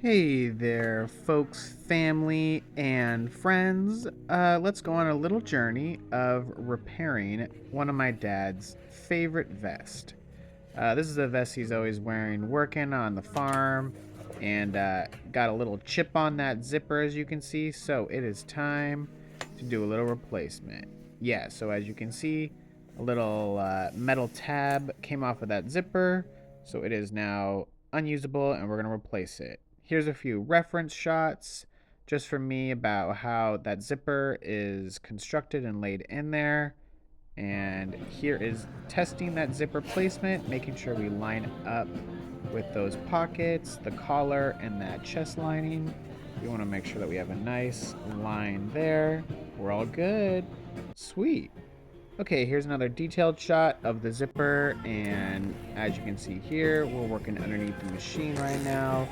Hey there, folks, family, and friends. Let's go on a little journey of repairing one of my dad's favorite vests. This is a vest he's always wearing working on the farm, and got a little chip on that zipper, as you can see, so it is time to do a little replacement. Yeah, so as you can see, a little metal tab came off of that zipper, so it is now unusable, and we're going to replace it. Here's a few reference shots just for me about how that zipper is constructed and laid in there. And here is testing that zipper placement, making sure we line up with those pockets, the collar, and that chest lining. We want to make sure that we have a nice line there. We're all good. Sweet. Okay, here's another detailed shot of the zipper, and as you can see here, we're working underneath the machine right now,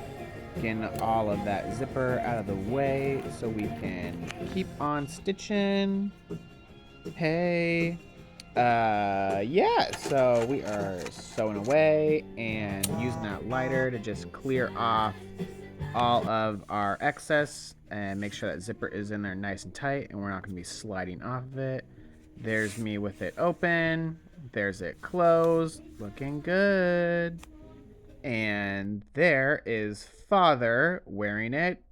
getting all of that zipper out of the way so we can keep on stitching. Hey. Yeah, so we are sewing away and using that lighter to just clear off all of our excess and make sure that zipper is in there nice and tight and we're not going to be sliding off of it. There's me with it open. There's it closed. Looking good. And there is father wearing it